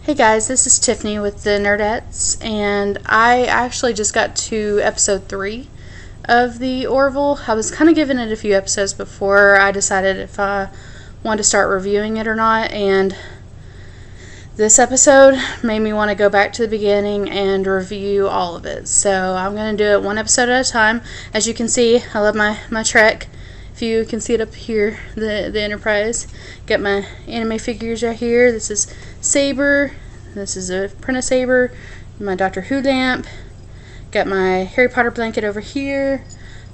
Hey guys, this is Tiffany with the Nerdettes, and I actually just got to episode 3 of the Orville. I was kind of giving it a few episodes before I decided if I wanted to start reviewing it or not, and this episode made me want to go back to the beginning and review all of it. So I'm going to do it one episode at a time. As you can see, I love my Trek. If you can see it up here, the Enterprise. Got my anime figures right here. This is Saber. This is a Apprentice Saber. My Doctor Who lamp. Got my Harry Potter blanket over here.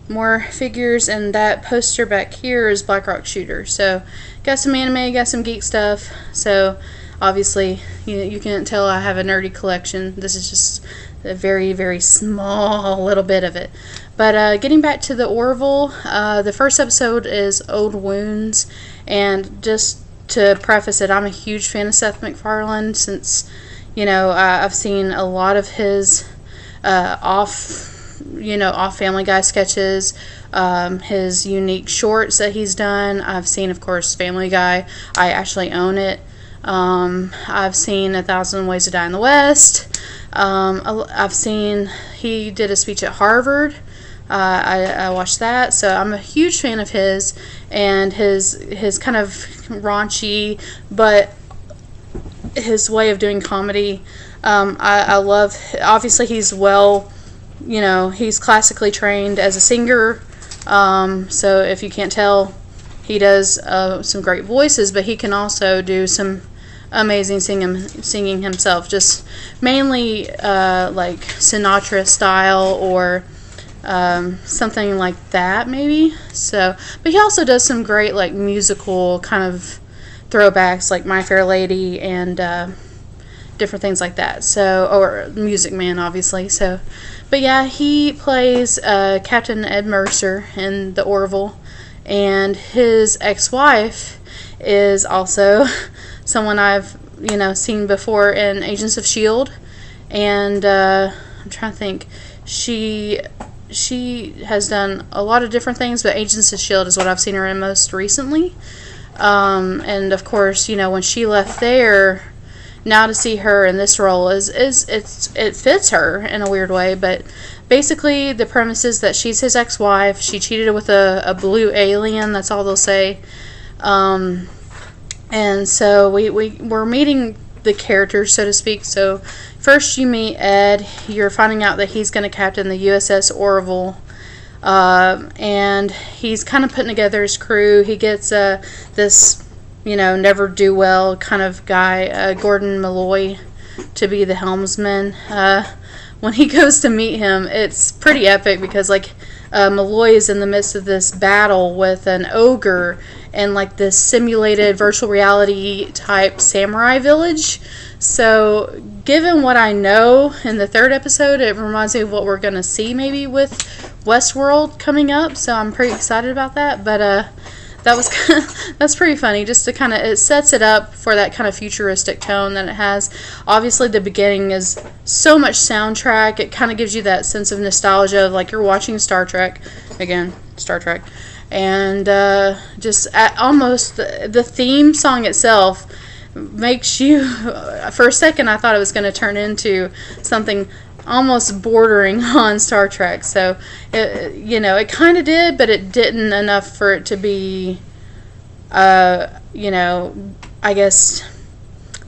More figures, and that poster back here is Black Rock Shooter. So, got some anime, got some geek stuff. So, obviously, you can't tell I have a nerdy collection. This is just a very, very small little bit of it. But getting back to the Orville, the first episode is Old Wounds, and just to preface it, I'm a huge fan of Seth MacFarlane since, I've seen a lot of his off Family Guy sketches, his unique shorts that he's done. I've seen, of course, Family Guy. I actually own it. I've seen 1,000 Ways to Die in the West. I've seen he did a speech at Harvard. I watched that, so I'm a huge fan of his and his kind of raunchy, but his way of doing comedy. I love. Obviously, he's he's classically trained as a singer. So if you can't tell, he does some great voices, but he can also do some amazing singing himself. Just mainly like Sinatra style or something like that, maybe. So, but he also does some great like musical kind of throwbacks, like My Fair Lady and different things like that. So, or Music Man, obviously. So, but yeah, he plays Captain Ed Mercer in the Orville, and his ex-wife is also someone I've seen before in Agents of S.H.I.E.L.D. And I'm trying to think. She has done a lot of different things, but Agents of S.H.I.E.L.D. is what I've seen her in most recently. And of course, when she left there, now to see her in this role it fits her in a weird way. But basically, the premise is that she's his ex-wife. She cheated with a blue alien. That's all they'll say. And so we're meeting the characters, so to speak. So first you meet Ed. You're finding out that he's going to captain the USS Orville, and he's kind of putting together his crew. He gets this never do well kind of guy, Gordon Malloy, to be the helmsman. When he goes to meet him, it's pretty epic because Malloy is in the midst of this battle with an ogre and like this simulated virtual reality type samurai village. So given what I know in the third episode, it reminds me of what we're going to see maybe with Westworld coming up. So I'm pretty excited about that. But that's pretty funny, just to kind of, it sets it up for that kind of futuristic tone that it has. Obviously the beginning is so much soundtrack. It kind of gives you that sense of nostalgia, like you're watching Star Trek. And almost the theme song itself makes you, for a second I thought it was going to turn into something almost bordering on Star Trek. So it kind of did, but it didn't enough for it to be I guess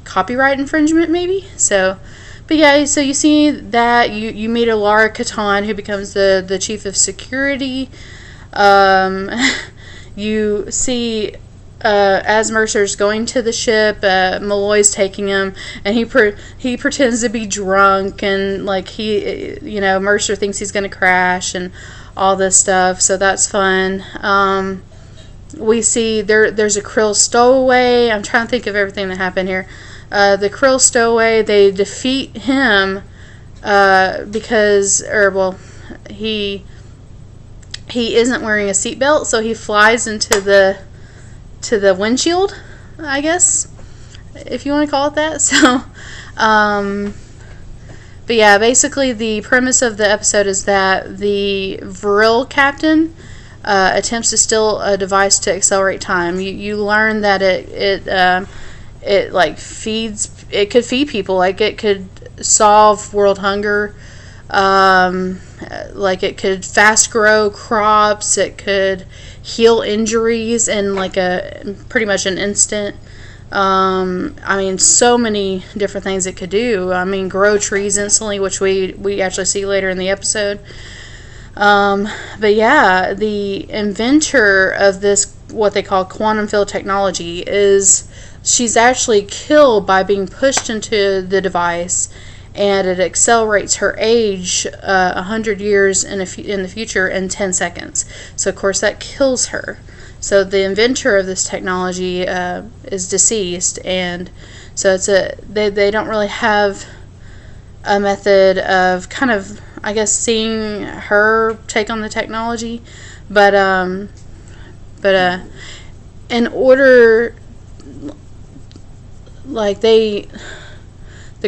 copyright infringement maybe. So but yeah, so you see that you meet a Lara Katan, who becomes the chief of security. You see as Mercer's going to the ship, Malloy's taking him, and he pretends to be drunk, and like Mercer thinks he's going to crash and all this stuff. So that's fun. We see there's a Krill stowaway. I'm trying to think of everything that happened here. The Krill stowaway, they defeat him because he isn't wearing a seatbelt, so he flies into the windshield, I guess, if you want to call it that. So, but yeah, basically the premise of the episode is that the Vril captain attempts to steal a device to accelerate time. You learn that it like feeds could feed people. Like, it could solve world hunger. Like, it could fast grow crops. It could heal injuries in like pretty much an instant. I mean, so many different things it could do. I mean, grow trees instantly, which we actually see later in the episode. But yeah, the inventor of this, what they call quantum field technology, she's actually killed by being pushed into the device, and it accelerates her age 100 years in the future in 10 seconds. So of course that kills her. So the inventor of this technology is deceased, and so they don't really have a method of kind of, I guess, seeing her take on the technology, but in order, like, the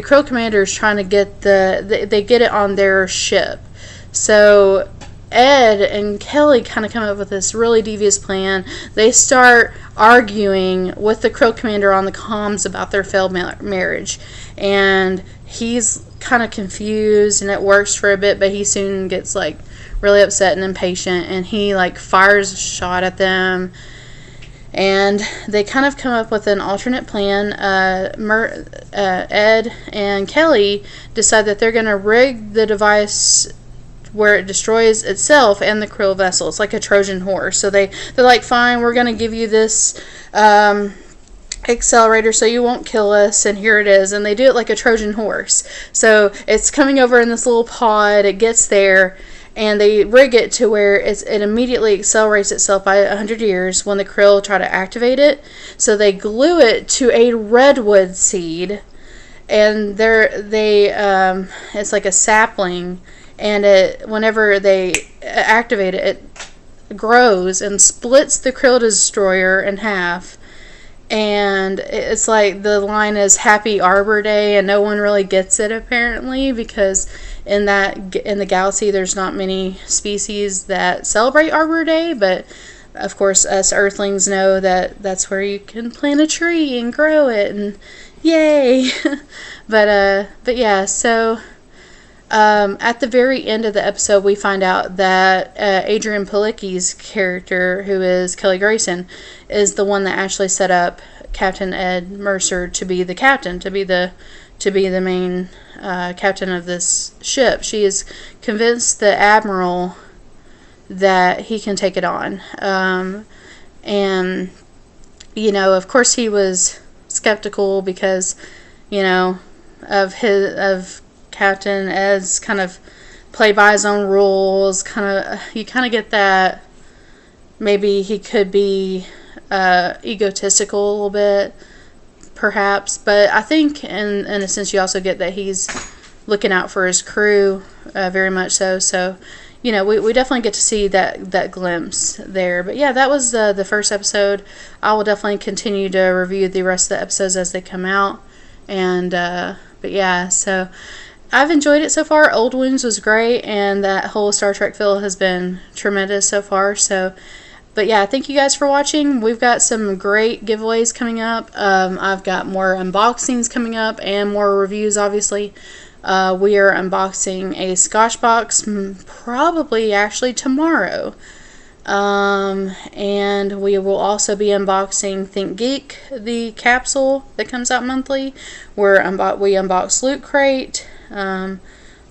Krill commander is trying to get they get it on their ship. So Ed and Kelly kind of come up with this really devious plan. They start arguing with the Krill commander on the comms about their failed marriage, and he's kind of confused, and it works for a bit, but he soon gets like really upset and impatient, and he like fires a shot at them, and they kind of come up with an alternate plan. Ed and Kelly decide that they're going to rig the device where it destroys itself and the Krill vessel. It's like a Trojan horse. So they're like, fine, we're going to give you this accelerator so you won't kill us, and here it is. And they do it like a Trojan horse. So it's coming over in this little pod, it gets there, and they rig it to where it immediately accelerates itself by 100 years when the Krill try to activate it. So they glue it to a redwood seed, and it's like a sapling, and whenever they activate it, it grows and splits the Krill Destroyer in half. And it's like the line is Happy Arbor Day, and no one really gets it apparently, because in the galaxy there's not many species that celebrate Arbor Day, but of course us Earthlings know that that's where you can plant a tree and grow it, and yay. but yeah, so at the very end of the episode, we find out that Adrian Palicki's character, who is Kelly Grayson, is the one that actually set up Captain Ed Mercer to be the captain, to be the main captain of this ship. She is convinced the admiral that he can take it on, and of course he was skeptical because of Captain Ed's kind of play by his own rules. You kind of get that maybe he could be egotistical a little bit, perhaps. But I think in a sense you also get that he's looking out for his crew very much so. So we definitely get to see that glimpse there. But yeah, that was the first episode. I will definitely continue to review the rest of the episodes as they come out. And but yeah, so I've enjoyed it so far. Old Wounds was great, and that whole Star Trek feel has been tremendous so far. So, but yeah, thank you guys for watching. We've got some great giveaways coming up. I've got more unboxings coming up and more reviews, obviously. We are unboxing a Scotch box probably actually tomorrow. And we will also be unboxing Think Geek, the capsule that comes out monthly, where we unbox Loot Crate.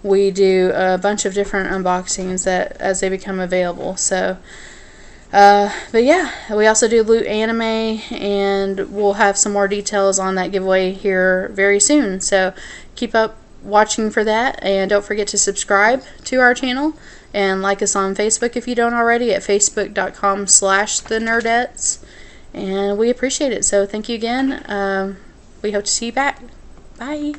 We do a bunch of different unboxings as they become available. So, but yeah, we also do Loot Anime, and we'll have some more details on that giveaway here very soon. So keep up watching for that, and don't forget to subscribe to our channel and like us on Facebook if you don't already at facebook.com/thenerdettes, and we appreciate it. So thank you again. We hope to see you back. Bye.